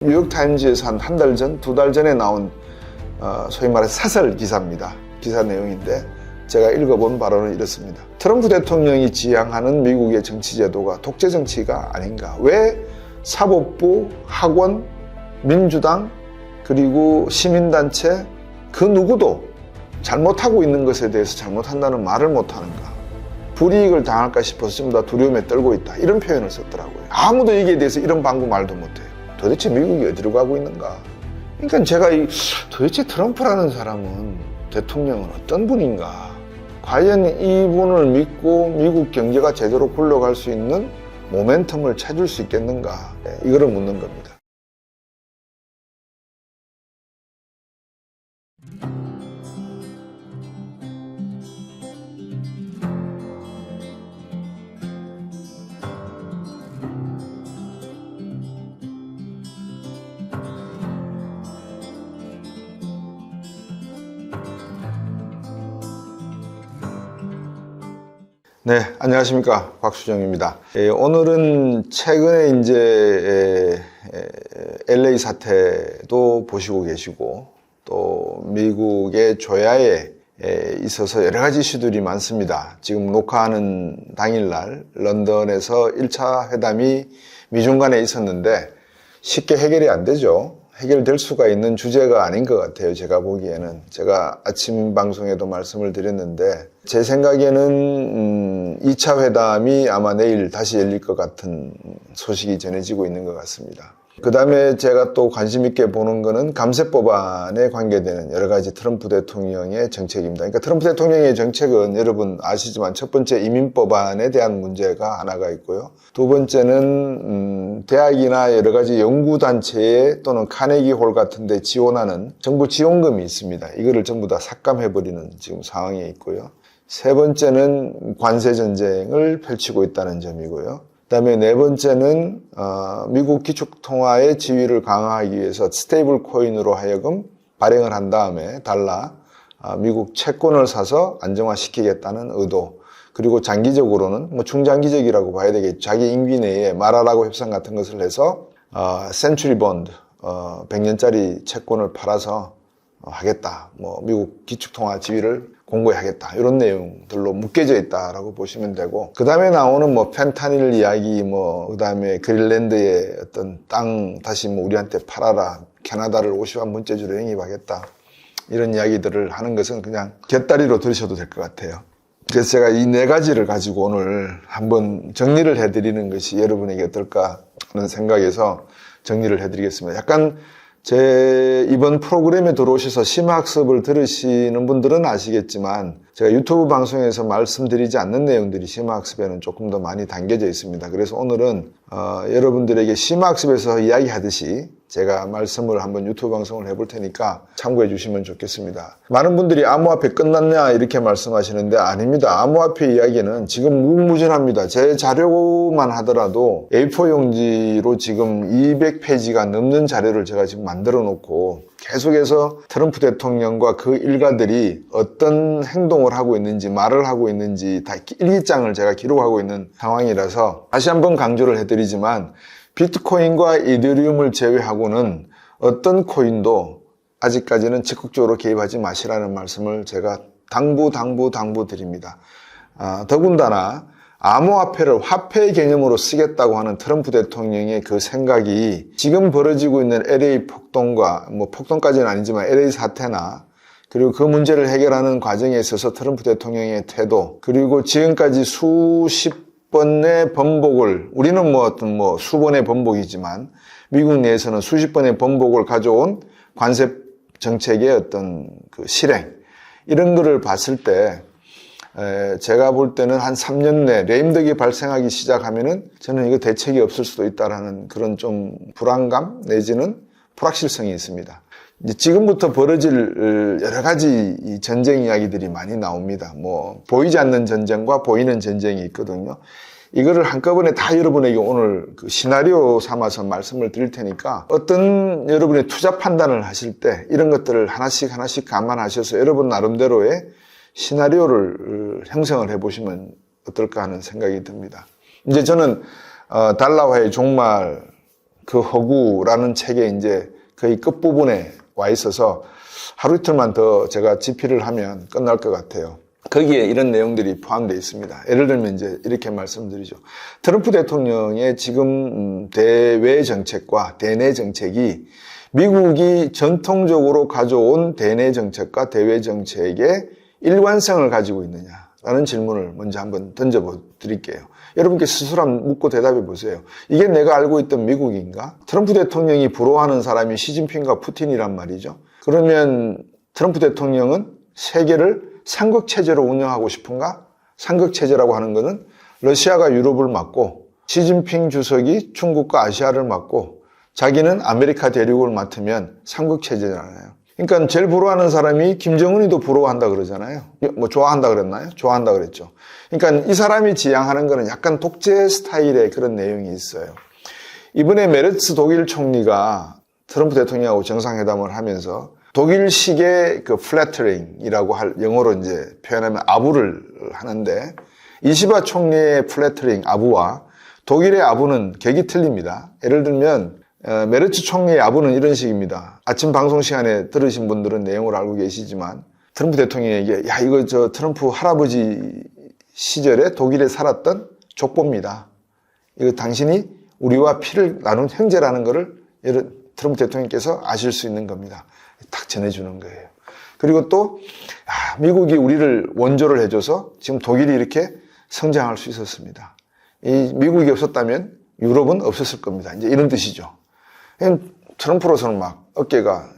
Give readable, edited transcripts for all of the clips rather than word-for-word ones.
뉴욕타임즈에서 한 달 전, 두 달 전에 나온 소위 말해 사설 기사입니다. 기사 내용인데 제가 읽어본 바로는 이렇습니다. 트럼프 대통령이 지향하는 미국의 정치 제도가 독재 정치가 아닌가. 왜 사법부, 학원, 민주당, 그리고 시민단체 그 누구도 잘못하고 있는 것에 대해서 잘못한다는 말을 못하는가. 불이익을 당할까 싶어서 전부 다 두려움에 떨고 있다. 이런 표현을 썼더라고요. 아무도 여기에 대해서 이런 방구 말도 못해요. 도대체 미국이 어디로 가고 있는가. 그러니까 제가 도대체 트럼프라는 사람은 대통령은 어떤 분인가. 과연 이분을 믿고 미국 경제가 제대로 굴러갈 수 있는 모멘텀을 찾을 수 있겠는가. 이거를 묻는 겁니다. 네, 안녕하십니까. 곽수정입니다. 오늘은 최근에 이제 LA 사태도 보시고 계시고 또 미국의 조야에 있어서 여러 가지 이슈들이 많습니다. 지금 녹화하는 당일날 런던에서 1차 회담이 미중 간에 있었는데 쉽게 해결이 안 되죠. 해결될 수가 있는 주제가 아닌 것 같아요. 제가 보기에는. 제가 아침 방송에도 말씀을 드렸는데 제 생각에는 2차 회담이 아마 내일 다시 열릴 것 같은 소식이 전해지고 있는 것 같습니다. 그 다음에 제가 또 관심 있게 보는 거는 감세법안에 관계되는 여러 가지 트럼프 대통령의 정책입니다. 그러니까 트럼프 대통령의 정책은 여러분 아시지만 첫 번째 이민법안에 대한 문제가 하나가 있고요. 두 번째는 대학이나 여러 가지 연구단체에 또는 카네기 홀 같은 데 지원하는 정부 지원금이 있습니다. 이거를 전부 다 삭감해버리는 지금 상황에 있고요. 세 번째는 관세 전쟁을 펼치고 있다는 점이고요. 그다음에 네 번째는 미국 기축통화의 지위를 강화하기 위해서 스테이블 코인으로 하여금 발행을 한 다음에 미국 채권을 사서 안정화시키겠다는 의도. 그리고 장기적으로는 뭐 중장기적이라고 봐야 되겠죠. 자기 임기 내에 마라라고 협상 같은 것을 해서 센츄리 본드 100년짜리 채권을 팔아서 하겠다. 뭐 미국 기축통화 지위를 공고하겠다. 이런 내용들로 묶여져 있다라고 보시면 되고, 그 다음에 나오는 뭐 펜타닐 이야기, 그 다음에 그린랜드의 어떤 땅 다시 우리한테 팔아라. 캐나다를 50만 문제주로 영입하겠다. 이런 이야기들을 하는 것은 그냥 곁다리로 들으셔도 될 것 같아요. 그래서 제가 이 네 가지를 가지고 오늘 한번 정리를 해드리는 것이 여러분에게 어떨까 하는 생각에서 정리를 해드리겠습니다. 약간 제 이번 프로그램에 들어오셔서 심화학습을 들으시는 분들은 아시겠지만 제가 유튜브 방송에서 말씀드리지 않는 내용들이 심화학습에는 조금 더 많이 담겨져 있습니다. 그래서 오늘은 여러분들에게 심화학습에서 이야기하듯이 제가 말씀을 한번 유튜브 방송을 해볼 테니까 참고해 주시면 좋겠습니다. 많은 분들이 암호화폐 끝났냐 이렇게 말씀하시는데 아닙니다. 암호화폐 이야기는 지금 무궁무진합니다. 제 자료만 하더라도 A4 용지로 지금 200페이지가 넘는 자료를 제가 지금 만들어 놓고 계속해서 트럼프 대통령과 그 일가들이 어떤 행동을 하고 있는지 말을 하고 있는지 다 일기장을 제가 기록하고 있는 상황이라서 다시 한번 강조를 해드리지만 비트코인과 이더리움을 제외하고는 어떤 코인도 아직까지는 적극적으로 개입하지 마시라는 말씀을 제가 당부 드립니다. 더군다나 암호화폐를 화폐 개념으로 쓰겠다고 하는 트럼프 대통령의 그 생각이 지금 벌어지고 있는 LA 폭동과 폭동까지는 아니지만 LA 사태나 그리고 그 문제를 해결하는 과정에 있어서 트럼프 대통령의 태도, 그리고 지금까지 수십 번의 번복을, 우리는 수번의 번복이지만 미국 내에서는 수십 번의 번복을 가져온 관세 정책의 어떤 그 실행, 이런 거를 봤을 때 제가 볼 때는 한 3년 내 레임덕이 발생하기 시작하면은 저는 이거 대책이 없을 수도 있다라는 그런 좀 불안감 내지는 불확실성이 있습니다. 이제 지금부터 벌어질 여러 가지 전쟁 이야기들이 많이 나옵니다. 보이지 않는 전쟁과 보이는 전쟁이 있거든요. 이거를 한꺼번에 다 여러분에게 오늘 그 시나리오 삼아서 말씀을 드릴 테니까 어떤 여러분의 투자 판단을 하실 때 이런 것들을 하나씩 감안하셔서 여러분 나름대로의 시나리오를 형성을 해보시면 어떨까 하는 생각이 듭니다. 이제 저는 달러화의 종말 그 허구라는 책에 이제 거의 끝부분에 와 있어서 하루 이틀만 더 제가 집필을 하면 끝날 것 같아요. 거기에 이런 내용들이 포함되어 있습니다. 예를 들면 이제 이렇게 말씀드리죠. 트럼프 대통령의 지금 대외 정책과 대내 정책이 미국이 전통적으로 가져온 대내 정책과 대외 정책의 일관성을 가지고 있느냐라는 질문을 먼저 한번 던져드릴게요. 여러분께 스스로 한번 묻고 대답해 보세요. 이게 내가 알고 있던 미국인가? 트럼프 대통령이 부러워하는 사람이 시진핑과 푸틴이란 말이죠. 그러면 트럼프 대통령은 세계를 삼각체제로 운영하고 싶은가? 삼각체제라고 하는 것은 러시아가 유럽을 맡고 시진핑 주석이 중국과 아시아를 맡고 자기는 아메리카 대륙을 맡으면 삼각체제잖아요. 그러니까 제일 부러워하는 사람이 김정은이도 부러워한다 그러잖아요. 뭐 좋아한다 그랬나요? 좋아한다 그랬죠. 그러니까 이 사람이 지향하는 거는 약간 독재 스타일의 그런 내용이 있어요. 이번에 메르츠 독일 총리가 트럼프 대통령하고 정상회담을 하면서 독일식의 그 플래터링이라고 할 영어로 이제 표현하면 아부를 하는데 이시바 총리의 플래터링 아부와 독일의 아부는 격이 틀립니다. 예를 들면 메르츠 총리의 아부는 이런 식입니다. 아침 방송 시간에 들으신 분들은 내용을 알고 계시지만 트럼프 대통령에게 야 이거 저 트럼프 할아버지 시절에 독일에 살았던 족보입니다. 이거 당신이 우리와 피를 나눈 형제라는 것을 트럼프 대통령께서 아실 수 있는 겁니다. 딱 전해주는 거예요. 그리고 또 미국이 우리를 원조를 해줘서 지금 독일이 이렇게 성장할 수 있었습니다. 이 미국이 없었다면 유럽은 없었을 겁니다. 이제 이런 뜻이죠. 트럼프로서는 막 어깨가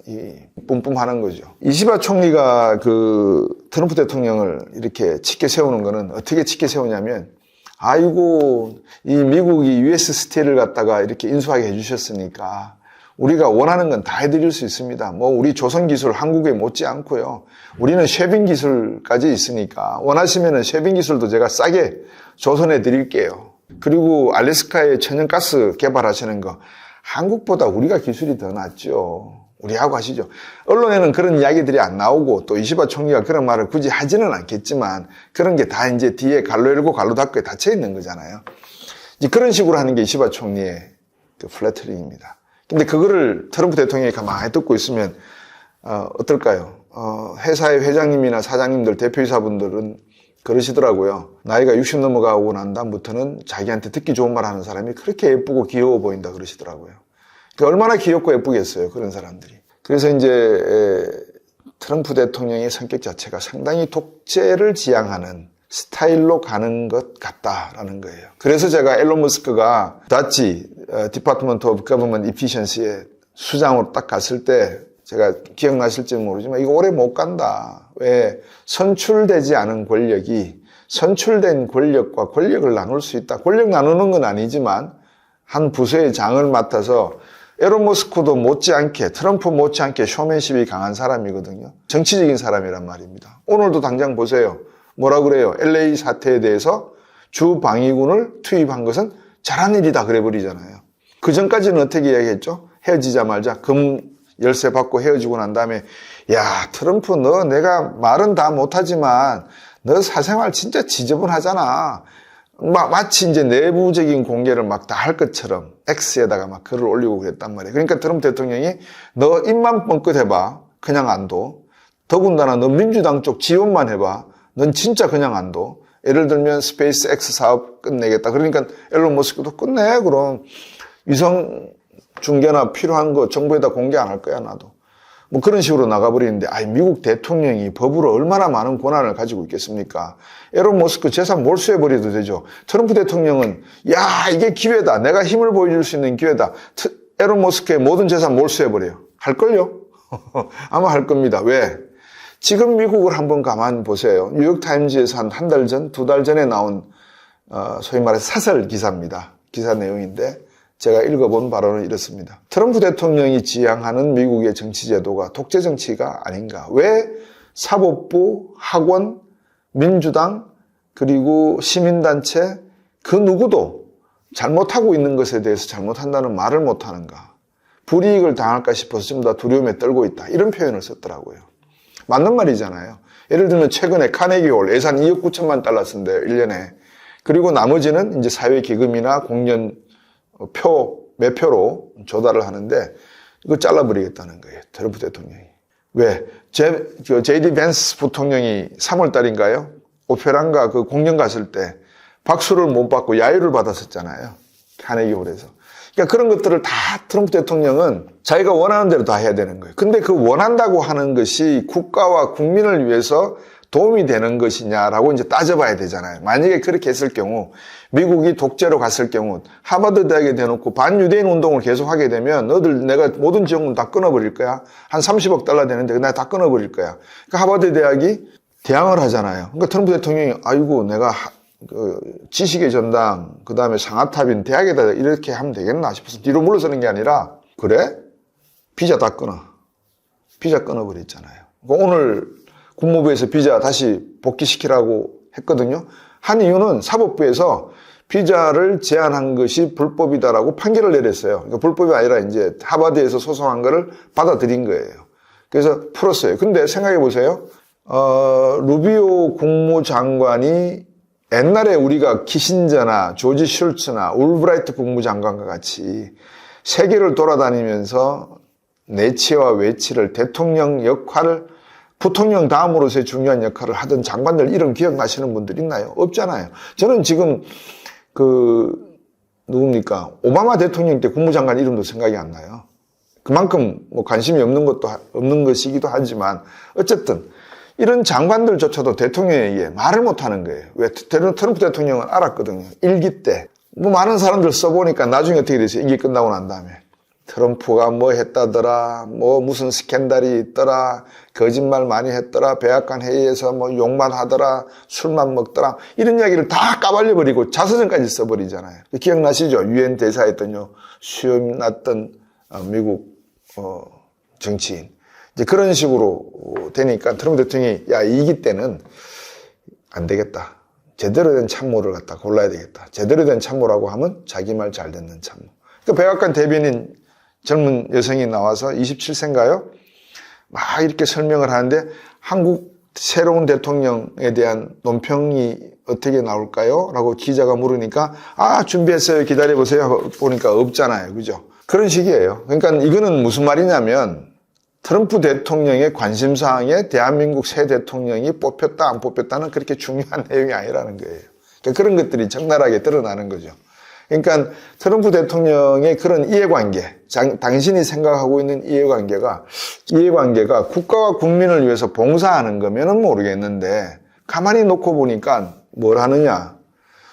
뿜뿜하는 거죠. 이시바 총리가 그 트럼프 대통령을 이렇게 짙게 세우는 거는 어떻게 짙게 세우냐면 아이고 이 미국이 US 스틸을 갖다가 이렇게 인수하게 해주셨으니까 우리가 원하는 건 다 해드릴 수 있습니다. 뭐 우리 조선 기술 한국에 못지 않고요. 우리는 쉐빙 기술까지 있으니까 원하시면은 쉐빙 기술도 제가 싸게 조선해 드릴게요. 그리고 알래스카에 천연가스 개발하시는 거 한국보다 우리가 기술이 더 낫죠. 우리하고 하시죠. 언론에는 그런 이야기들이 안 나오고 또 이시바 총리가 그런 말을 굳이 하지는 않겠지만 그런 게 다 이제 뒤에 갈로 열고 갈로 닫고에 닫혀 있는 거잖아요. 이제 그런 식으로 하는 게 이시바 총리의 그 플래터링입니다. 근데 그거를 트럼프 대통령이 가만히 듣고 있으면 어떨까요? 회사의 회장님이나 사장님들, 대표이사분들은 그러시더라고요. 나이가 60 넘어가고 난 다음부터는 자기한테 듣기 좋은 말 하는 사람이 그렇게 예쁘고 귀여워 보인다 그러시더라고요. 얼마나 귀엽고 예쁘겠어요, 그런 사람들이. 그래서 이제 트럼프 대통령의 성격 자체가 상당히 독재를 지향하는 스타일로 가는 것 같다라는 거예요. 그래서 제가 앨런 머스크가 다치 디파트먼트 오브 거버먼트 이피션시의 수장으로 딱 갔을 때 제가 기억나실지 모르지만 이거 오래 못 간다. 왜? 선출되지 않은 권력이 선출된 권력과 권력을 나눌 수 있다. 권력 나누는 건 아니지만 한 부서의 장을 맡아서 앨런 머스크도 못지않게 트럼프 못지않게 쇼맨십이 강한 사람이거든요. 정치적인 사람이란 말입니다. 오늘도 당장 보세요. 뭐라 그래요? LA 사태에 대해서 주 방위군을 투입한 것은 잘한 일이다 그래 버리잖아요. 그 전까지는 어떻게 이야기했죠? 헤어지자 말자 금 열쇠 받고 헤어지고 난 다음에 야 트럼프 너 내가 말은 다 못하지만 너 사생활 진짜 지저분하잖아. 마치 이제 내부적인 공개를 막 다 할 것처럼 X에다가 막 글을 올리고 그랬단 말이에요. 그러니까 트럼프 대통령이 너 입만 뻥끗 해봐. 그냥 안 둬. 더군다나 너 민주당 쪽 지원만 해봐. 넌 진짜 그냥 안 둬. 예를 들면 스페이스 X 사업 끝내겠다. 그러니까 앨런 머스크도 끝내. 그럼 위성 중계나 필요한 거 정부에다 공개 안 할 거야 나도. 뭐 그런 식으로 나가버리는데 미국 대통령이 법으로 얼마나 많은 권한을 가지고 있겠습니까? 앨런 머스크 재산 몰수해버려도 되죠. 트럼프 대통령은 야 이게 기회다. 내가 힘을 보여줄 수 있는 기회다. 앨런 머스크의 모든 재산 몰수해버려요. 할걸요? 아마 할 겁니다. 왜? 지금 미국을 한번 가만 보세요. 뉴욕타임즈에서 한 달 전, 두 달 전에 나온 소위 말해서 사설 기사입니다. 기사 내용인데 제가 읽어본 바로는 이렇습니다. 트럼프 대통령이 지향하는 미국의 정치 제도가 독재 정치가 아닌가. 왜 사법부, 학원, 민주당, 그리고 시민단체 그 누구도 잘못하고 있는 것에 대해서 잘못한다는 말을 못하는가. 불이익을 당할까 싶어서 좀 더 두려움에 떨고 있다. 이런 표현을 썼더라고요. 맞는 말이잖아요. 예를 들면 최근에 카네기홀 예산 2억 9천만 달러 쓴대요. 1년에. 그리고 나머지는 이제 사회기금이나 공연 표 매표로 조달을 하는데 이거 잘라버리겠다는 거예요. 트럼프 대통령이. 왜? J.D. 벤스 부통령이 3월 달인가요? 오페라인가 그 공연 갔을 때 박수를 못 받고 야유를 받았었잖아요. 카네기 홀에서. 그러니까 그런 것들을 다 트럼프 대통령은 자기가 원하는 대로 다 해야 되는 거예요. 근데 그 원한다고 하는 것이 국가와 국민을 위해서 도움이 되는 것이냐라고 이제 따져봐야 되잖아요. 만약에 그렇게 했을 경우, 미국이 독재로 갔을 경우, 하버드 대학에 대놓고 반유대인 운동을 계속 하게 되면 너들 내가 모든 지원금 다 끊어버릴 거야. 한 30억 달러 되는데 내가 다 끊어버릴 거야. 그러니까 하버드 대학이 대항을 하잖아요. 그러니까 트럼프 대통령이 아이고 내가 지식의 전당, 그 다음에 상하탑인 대학에다 이렇게 하면 되겠나 싶어서 뒤로 물러서는 게 아니라 그래? 비자 다 끊어. 비자 끊어버렸잖아요. 오늘 국무부에서 비자 다시 복귀시키라고 했거든요. 한 이유는 사법부에서 비자를 제한한 것이 불법이다라고 판결을 내렸어요. 그러니까 불법이 아니라 이제 하버드에서 소송한 거를 받아들인 거예요. 그래서 풀었어요. 근데 생각해 보세요. 루비오 국무장관이 옛날에 우리가 키신저나 조지 슐츠나 울브라이트 국무장관과 같이 세계를 돌아다니면서 내치와 외치를 대통령 역할을 부통령 다음으로서의 중요한 역할을 하던 장관들 이름 기억나시는 분들 있나요? 없잖아요. 저는 지금 누굽니까? 오바마 대통령 때 국무장관 이름도 생각이 안 나요. 그만큼 뭐 관심이 없는 것이기도 하지만 어쨌든 이런 장관들조차도 대통령에게 말을 못하는 거예요. 왜? 트럼프 대통령은 알았거든요. 일기 때. 뭐 많은 사람들 써보니까 나중에 어떻게 됐어요? 임기 끝나고 난 다음에. 트럼프가 뭐 했다더라, 뭐 무슨 스캔들이 있더라, 거짓말 많이 했더라, 백악관 회의에서 뭐 욕만 하더라, 술만 먹더라, 이런 이야기를 다 까발려버리고 자서전까지 써버리잖아요. 기억나시죠? 유엔 대사했던 수염 났던 미국 정치인. 이제 그런 식으로 되니까 트럼프 대통령이 야, 이기 때는 안 되겠다. 제대로 된 참모를 갖다 골라야 되겠다. 제대로 된 참모라고 하면 자기 말 잘 듣는 참모. 그러니까 백악관 대변인 젊은 여성이 나와서 27세인가요? 막 이렇게 설명을 하는데 한국 새로운 대통령에 대한 논평이 어떻게 나올까요? 라고 기자가 물으니까 준비했어요. 기다려보세요. 보니까 없잖아요. 그죠? 그런 식이에요. 그러니까 이거는 무슨 말이냐면 트럼프 대통령의 관심사항에 대한민국 새 대통령이 뽑혔다 안 뽑혔다는 그렇게 중요한 내용이 아니라는 거예요. 그러니까 그런 것들이 적나라하게 드러나는 거죠. 그러니까 트럼프 대통령의 그런 이해관계, 당신이 생각하고 있는 이해관계가 국가와 국민을 위해서 봉사하는 거면은 모르겠는데 가만히 놓고 보니까 뭘 하느냐.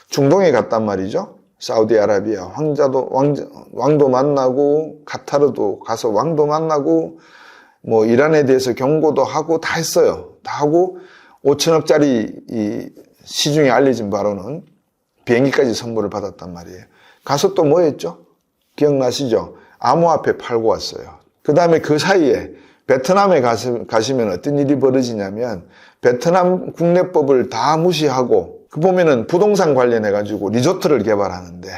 중동에 갔단 말이죠. 사우디아라비아 왕도 만나고 카타르도 가서 왕도 만나고 뭐 이란에 대해서 경고도 하고 다 했어요. 다 하고 5천억짜리 이 시중에 알려진 바로는 비행기까지 선물을 받았단 말이에요. 가서 또 뭐 했죠? 기억나시죠? 암호화폐 팔고 왔어요. 그 다음에 그 사이에 베트남에 가시면 어떤 일이 벌어지냐면 베트남 국내법을 다 무시하고 그 보면은 부동산 관련해가지고 리조트를 개발하는데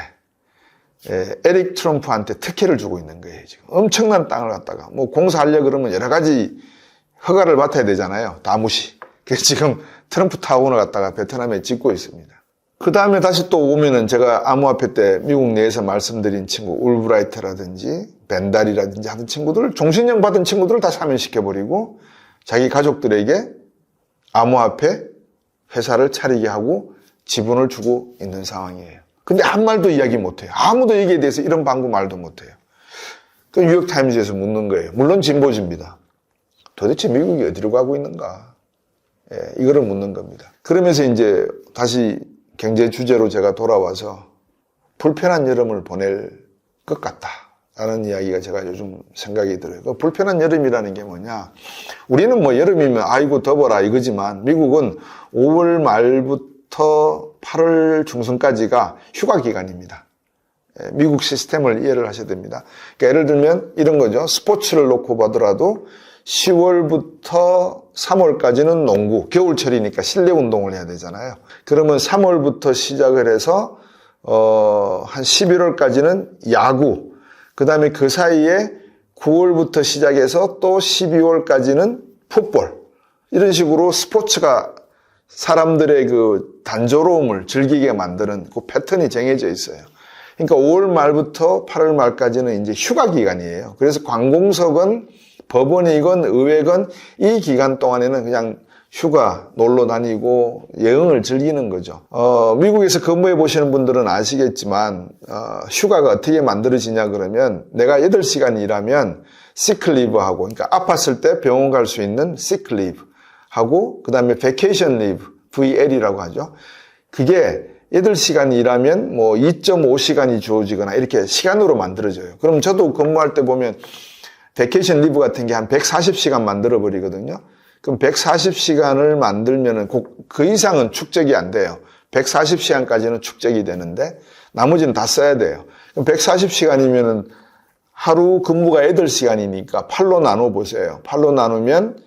에릭 트럼프한테 특혜를 주고 있는 거예요. 지금 엄청난 땅을 갖다가 뭐 공사하려고 그러면 여러 가지 허가를 맡아야 되잖아요. 다 무시. 그래서 지금 트럼프 타운을 갖다가 베트남에 짓고 있습니다. 그 다음에 다시 또 오면은 제가 암호화폐 때 미국 내에서 말씀드린 친구 울브라이트라든지 벤달이라든지 하는 친구들, 종신형 받은 친구들을 다 사면시켜버리고 자기 가족들에게 암호화폐 회사를 차리게 하고 지분을 주고 있는 상황이에요. 근데 한 말도 이야기 못해요. 아무도 여기에 대해서 이런 방구 말도 못해요. 그 뉴욕타임즈에서 묻는 거예요. 물론 진보주입니다. 도대체 미국이 어디로 가고 있는가? 이거를 묻는 겁니다. 그러면서 이제 다시 경제 주제로 제가 돌아와서 불편한 여름을 보낼 것 같다라는 이야기가 제가 요즘 생각이 들어요. 그 불편한 여름이라는 게 뭐냐? 우리는 뭐 여름이면 아이고 더워라 이거지만 미국은 5월 말부터 8월 중순까지가 휴가 기간입니다. 미국 시스템을 이해를 하셔야 됩니다. 그러니까 예를 들면 이런 거죠. 스포츠를 놓고 보더라도 10월부터 3월까지는 농구, 겨울철이니까 실내 운동을 해야 되잖아요. 그러면 3월부터 시작을 해서 한 11월까지는 야구, 그 다음에 그 사이에 9월부터 시작해서 또 12월까지는 풋볼, 이런 식으로 스포츠가 사람들의 그 단조로움을 즐기게 만드는 그 패턴이 정해져 있어요. 그러니까 5월 말부터 8월 말까지는 이제 휴가 기간이에요. 그래서 관공석은 법원이건 의회건 이 기간 동안에는 그냥 휴가, 놀러 다니고 여행을 즐기는 거죠. 미국에서 근무해 보시는 분들은 아시겠지만 휴가가 어떻게 만들어지냐 그러면 내가 8시간 일하면 시크리브하고, 그러니까 아팠을 때 병원 갈 수 있는 시크리브 하고, 그 다음에 베케이션 리브, VL이라고 하죠. 그게 8시간 일하면 뭐 2.5시간이 주어지거나 이렇게 시간으로 만들어져요. 그럼 저도 근무할 때 보면 베케이션 리브 같은 게 한 140시간 만들어 버리거든요. 그럼 140시간을 만들면은 그 이상은 축적이 안 돼요. 140시간까지는 축적이 되는데 나머지는 다 써야 돼요. 그럼 140시간이면은 하루 근무가 8시간이니까 8로 나눠 보세요. 8로 나누면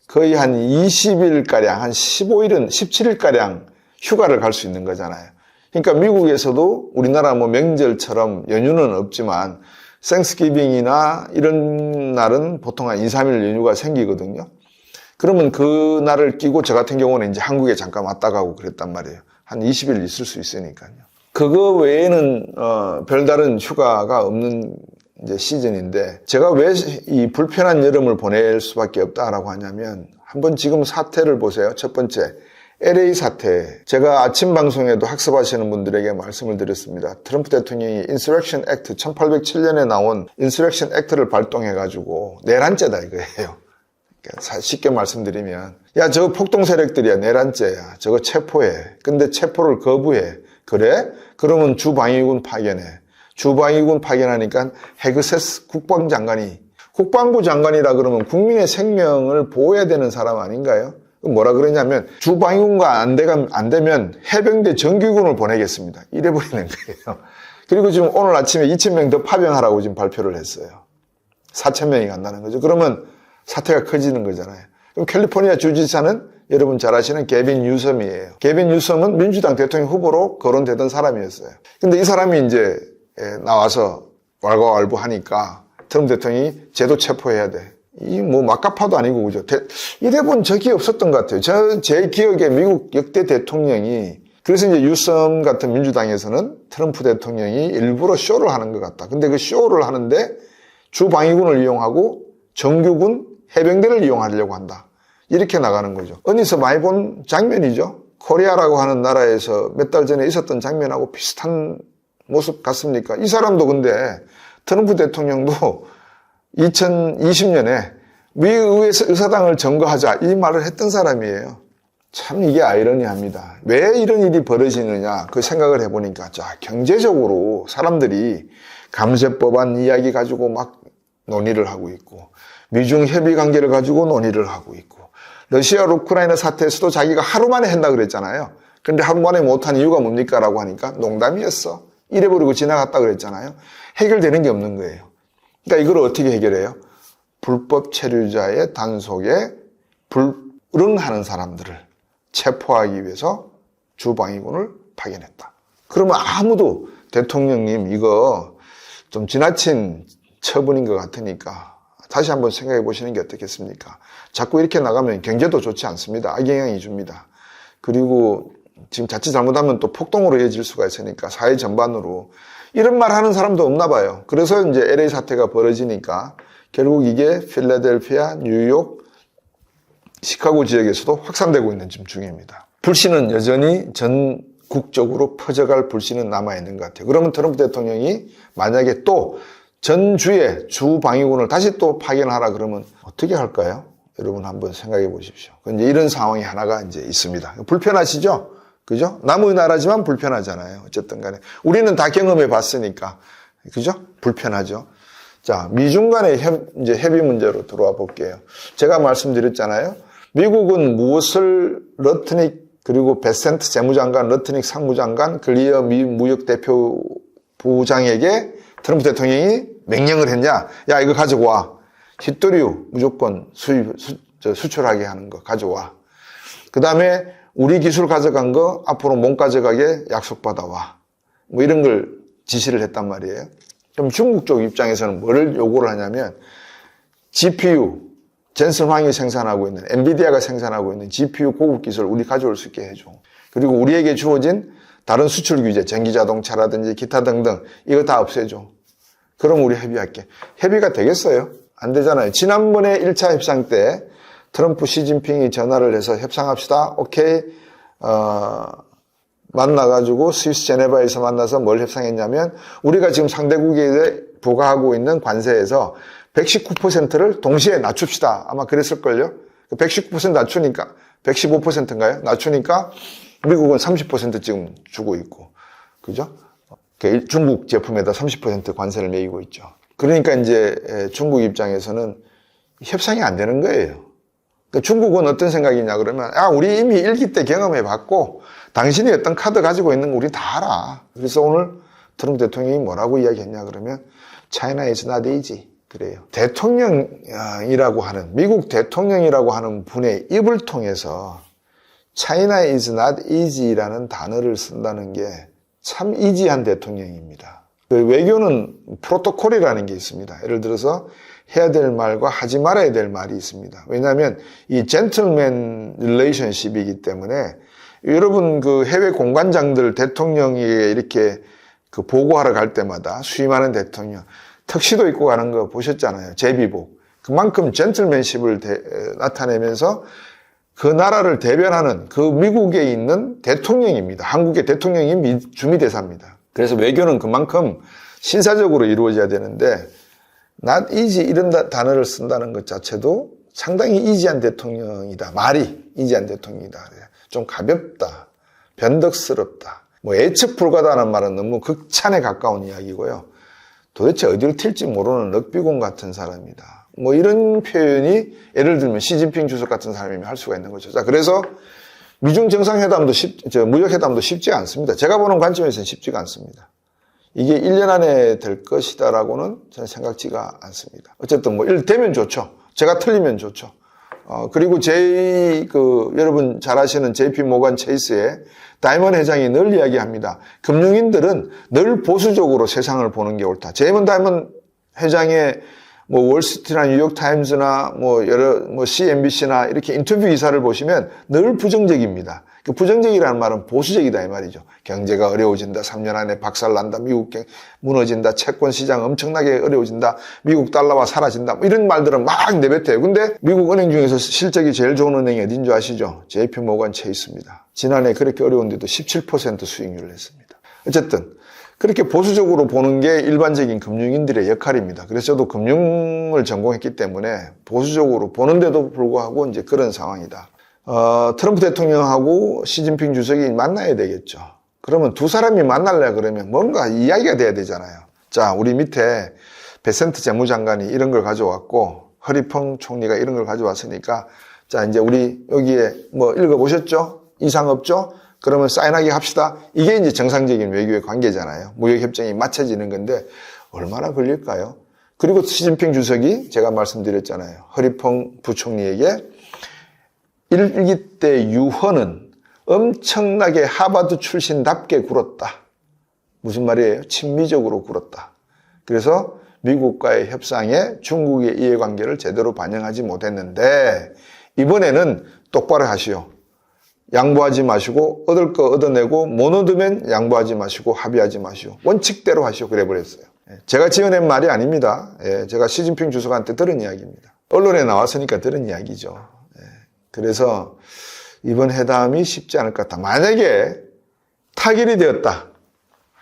거의 한 20일가량, 한 15일은, 17일가량 휴가를 갈 수 있는 거잖아요. 그러니까 미국에서도 우리나라 뭐 명절처럼 연휴는 없지만 땡스기빙이나 이런 날은 보통 한 2, 3일 연휴가 생기거든요. 그러면 그 날을 끼고 저 같은 경우는 이제 한국에 잠깐 왔다 가고 그랬단 말이에요. 한 20일 있을 수 있으니까요. 그거 외에는 별다른 휴가가 없는 이제 시즌인데, 제가 왜 이 불편한 여름을 보낼 수밖에 없다라고 하냐면, 한번 지금 사태를 보세요. 첫 번째, LA 사태. 제가 아침 방송에도 학습하시는 분들에게 말씀을 드렸습니다. 트럼프 대통령이 Insurrection Act, 1807년에 나온 Insurrection Act를 발동해가지고 내란죄다 이거예요. 쉽게 말씀드리면, 야, 저거 폭동 세력들이야, 내란죄야. 저거 체포해. 근데 체포를 거부해. 그래? 그러면 주방위군 파견해. 주방위군 파견하니까 헤그세스 국방장관이, 국방부 장관이라 그러면 국민의 생명을 보호해야 되는 사람 아닌가요? 뭐라 그러냐면 주방위군과 안 되면 해병대 정규군을 보내겠습니다. 이래 버리는 거예요. 그리고 지금 오늘 아침에 2,000명 더 파병하라고 지금 발표를 했어요. 4,000명이 간다는 거죠. 그러면 사태가 커지는 거잖아요. 그럼 캘리포니아 주지사는 여러분 잘 아시는 게빈 뉴섬이에요. 게빈 뉴섬은 민주당 대통령 후보로 거론되던 사람이었어요. 근데 이 사람이 이제 나와서 왈가왈부하니까 트럼프 대통령이 제도 체포해야 돼. 이 뭐 막가파도 아니고 그죠. 이래 본 적이 없었던 것 같아요. 제 기억에 미국 역대 대통령이, 그래서 이제 뉴섬 같은 민주당에서는 트럼프 대통령이 일부러 쇼를 하는 것 같다. 근데 그 쇼를 하는데 주방위군을 이용하고 정규군 해병대를 이용하려고 한다. 이렇게 나가는 거죠. 어디서 많이 본 장면이죠. 코리아라고 하는 나라에서 몇 달 전에 있었던 장면하고 비슷한 모습 같습니까? 이 사람도 근데 트럼프 대통령도 2020년에 미 의사당을 점거하자 이 말을 했던 사람이에요. 참 이게 아이러니합니다. 왜 이런 일이 벌어지느냐 그 생각을 해보니까, 자, 경제적으로 사람들이 감세법안 이야기 가지고 막 논의를 하고 있고, 미중 협의 관계를 가지고 논의를 하고 있고, 러시아 우크라이나 사태에서도 자기가 하루 만에 한다 그랬잖아요. 근데 하루 만에 못한 이유가 뭡니까? 라고 하니까 농담이었어. 이래버리고 지나갔다 그랬잖아요. 해결되는 게 없는 거예요. 그러니까 이걸 어떻게 해결해요? 불법 체류자의 단속에 불응하는 사람들을 체포하기 위해서 주방위군을 파견했다. 그러면 아무도 대통령님 이거 좀 지나친 처분인 것 같으니까 다시 한번 생각해 보시는 게 어떻겠습니까? 자꾸 이렇게 나가면 경제도 좋지 않습니다. 악영향이 줍니다. 그리고 지금 자칫 잘못하면 또 폭동으로 이어질 수가 있으니까 사회 전반으로 이런 말 하는 사람도 없나 봐요. 그래서 이제 LA 사태가 벌어지니까 결국 이게 필라델피아, 뉴욕, 시카고 지역에서도 확산되고 있는 지금 중입니다. 불씨는 여전히 전국적으로 퍼져갈 불씨는 남아있는 것 같아요. 그러면 트럼프 대통령이 만약에 또 전주에 주방위군을 다시 또 파견하라 그러면 어떻게 할까요? 여러분 한번 생각해 보십시오. 이제 이런 상황이 하나가 이제 있습니다. 불편하시죠? 그죠? 남의 나라지만 불편하잖아요. 어쨌든 간에. 우리는 다 경험해 봤으니까. 그죠? 불편하죠. 자, 미중 간의 이제 협의 문제로 들어와 볼게요. 제가 말씀드렸잖아요. 미국은 무엇을 러트닉, 그리고 베센트 재무장관, 러트닉 상무장관, 글리어 미 무역대표 부장에게 트럼프 대통령이 명령을 했냐? 야, 이거 가져와. 휘토류 무조건 수출하게 하는 거 가져와. 그 다음에 우리 기술 가져간 거 앞으로 못 가져가게 약속받아와. 뭐 이런 걸 지시를 했단 말이에요. 그럼 중국 쪽 입장에서는 뭐를 요구를 하냐면 GPU, 젠슨 황이 생산하고 있는, 엔비디아가 생산하고 있는 GPU 고급 기술 우리 가져올 수 있게 해줘. 그리고 우리에게 주어진 다른 수출 규제, 전기자동차라든지 기타 등등 이거 다 없애줘. 그럼 우리 협의할게. 협의가 되겠어요? 안 되잖아요. 지난번에 1차 협상 때 트럼프 시진핑이 전화를 해서 협상합시다. 오케이. 만나가지고 스위스 제네바에서 만나서 뭘 협상했냐면 우리가 지금 상대국에 부과하고 있는 관세에서 119%를 동시에 낮춥시다. 아마 그랬을걸요. 119% 낮추니까 115%인가요? 낮추니까 미국은 30% 지금 주고 있고, 그죠? 중국 제품에다 30% 관세를 매기고 있죠. 그러니까 이제 중국 입장에서는 협상이 안 되는 거예요. 중국은 어떤 생각이냐 그러면 우리 이미 1기 때 경험해봤고 당신이 어떤 카드 가지고 있는 거 우리 다 알아. 그래서 오늘 트럼프 대통령이 뭐라고 이야기했냐 그러면 China is not easy. 그래요. 대통령이라고 하는, 미국 대통령이라고 하는 분의 입을 통해서 China is not easy라는 단어를 쓴다는 게 참 이지한 대통령입니다. 외교는 프로토콜이라는 게 있습니다. 예를 들어서 해야 될 말과 하지 말아야 될 말이 있습니다. 왜냐하면 이 젠틀맨 릴레이션십이기 때문에 여러분 그 해외 공관장들 대통령에게 이렇게 그 보고하러 갈 때마다 수임하는 대통령 턱시도 입고 가는 거 보셨잖아요. 제비복. 그만큼 젠틀맨십을 나타내면서 그 나라를 대변하는 그 미국에 있는 대통령입니다. 한국의 대통령이 주미대사입니다. 그래서 외교는 그만큼 신사적으로 이루어져야 되는데 not easy 이런 단어를 쓴다는 것 자체도 상당히 이지한 대통령이다. 말이 이지한 대통령이다. 좀 가볍다. 변덕스럽다. 뭐 예측 불가다라는 말은 너무 극찬에 가까운 이야기고요. 도대체 어디를 튈지 모르는 럭비공 같은 사람이다. 뭐 이런 표현이 예를 들면 시진핑 주석 같은 사람이면 할 수가 있는 거죠. 자, 그래서 미중 정상회담도 무역회담도 쉽지 않습니다. 제가 보는 관점에서는 쉽지가 않습니다. 이게 1년 안에 될 것이다라고는 저는 생각지가 않습니다. 어쨌든 뭐 되면 좋죠. 제가 틀리면 좋죠. 그리고 여러분 잘 아시는 JP 모건 체이스의 다이먼 회장이 늘 이야기합니다. 금융인들은 늘 보수적으로 세상을 보는 게 옳다. 다이먼 회장의 뭐 월스트리트나 뉴욕타임즈나 뭐 CNBC나 이렇게 인터뷰 기사를 보시면 늘 부정적입니다. 그 부정적이라는 말은 보수적이다 이 말이죠. 경제가 어려워진다. 3년 안에 박살난다. 미국 무너진다. 채권 시장 엄청나게 어려워진다. 미국 달러가 사라진다. 뭐 이런 말들은 막 내뱉어요. 근데 미국 은행 중에서 실적이 제일 좋은 은행이 어딘 줄 아시죠? JP 모건 체이스입니다. 지난해 그렇게 어려운데도 17% 수익률을 했습니다. 어쨌든 그렇게 보수적으로 보는 게 일반적인 금융인들의 역할입니다. 그래서 저도 금융을 전공했기 때문에 보수적으로 보는데도 불구하고 이제 그런 상황이다. 트럼프 대통령하고 시진핑 주석이 만나야 되겠죠. 그러면 두 사람이 만나려고 그러면 뭔가 이야기가 돼야 되잖아요. 자, 우리 밑에 베센트 재무장관이 이런 걸 가져왔고 허리펑 총리가 이런 걸 가져왔으니까 자, 이제 우리 여기에 뭐 읽어보셨죠? 이상 없죠? 그러면 사인하게 합시다. 이게 이제 정상적인 외교의 관계잖아요. 무역협정이 맞춰지는 건데 얼마나 걸릴까요? 그리고 시진핑 주석이 제가 말씀드렸잖아요. 허리펑 부총리에게 1기 때 유허는 엄청나게 하버드 출신답게 굴었다. 무슨 말이에요? 친미적으로 굴었다. 그래서 미국과의 협상에 중국의 이해관계를 제대로 반영하지 못했는데 이번에는 똑바로 하시오. 양보하지 마시고 얻을 거 얻어내고 못 얻으면 양보하지 마시고 합의하지 마시오. 원칙대로 하시오. 그래 버렸어요. 제가 지어낸 말이 아닙니다. 제가 시진핑 주석한테 들은 이야기입니다. 언론에 나왔으니까 들은 이야기죠. 그래서 이번 회담이 쉽지 않을 것 같다. 만약에 타결이 되었다.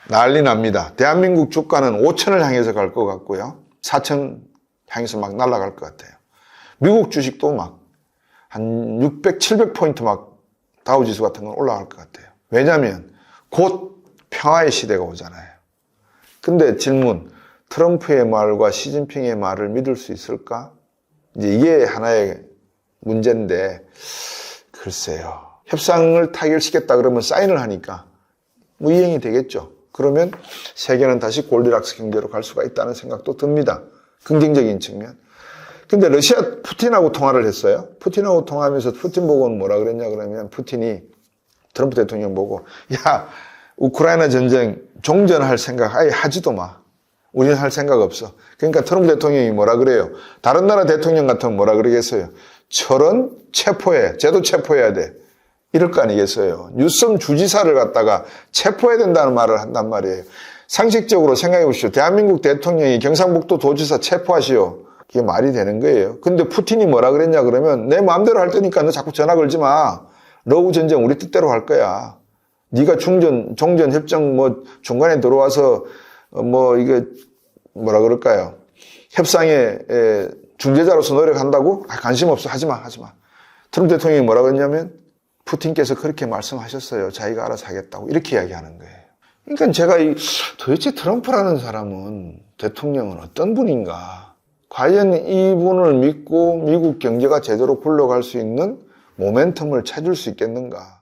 난리 납니다. 대한민국 주가는 5천을 향해서 갈 것 같고요. 4천 향해서 막 날아갈 것 같아요. 미국 주식도 막 한 600, 700포인트 막 다우지수 같은 건 올라갈 것 같아요. 왜냐하면 곧 평화의 시대가 오잖아요. 근데 질문, 트럼프의 말과 시진핑의 말을 믿을 수 있을까? 이제 이게 하나의 문제인데 글쎄요. 협상을 타결시켰다 그러면 사인을 하니까 뭐 이행이 되겠죠. 그러면 세계는 다시 골디락스 경제로 갈 수가 있다는 생각도 듭니다. 긍정적인 측면. 근데 러시아 푸틴하고 통화를 했어요. 푸틴하고 통화하면서 푸틴 보고는 뭐라 그랬냐 그러면 푸틴이 트럼프 대통령 보고 야 우크라이나 전쟁 종전할 생각 아예 하지도 마. 우리는 할 생각 없어. 그러니까 트럼프 대통령이 뭐라 그래요. 다른 나라 대통령 같으면 뭐라 그러겠어요. 철은 체포해. 쟤도 체포해야 돼. 이럴 거 아니겠어요. 뉴섬 주지사를 갖다가 체포해야 된다는 말을 한단 말이에요. 상식적으로 생각해 보십시오. 대한민국 대통령이 경상북도 도지사 체포하시오. 그게 말이 되는 거예요. 근데 푸틴이 뭐라 그랬냐 그러면 내 마음대로 할 테니까 너 자꾸 전화 걸지 마. 러우 전쟁 우리 뜻대로 할 거야. 네가 종전 협정 뭐 중간에 들어와서 뭐 이게 뭐라 그럴까요? 협상에 중재자로서 노력한다고? 관심 없어. 하지 마. 트럼프 대통령이 뭐라 그랬냐면 푸틴께서 그렇게 말씀하셨어요. 자기가 알아서 하겠다고. 이렇게 이야기하는 거예요. 그러니까 제가 도대체 트럼프라는 사람은 대통령은 어떤 분인가? 과연 이분을 믿고 미국 경제가 제대로 굴러갈 수 있는 모멘텀을 찾을 수 있겠는가?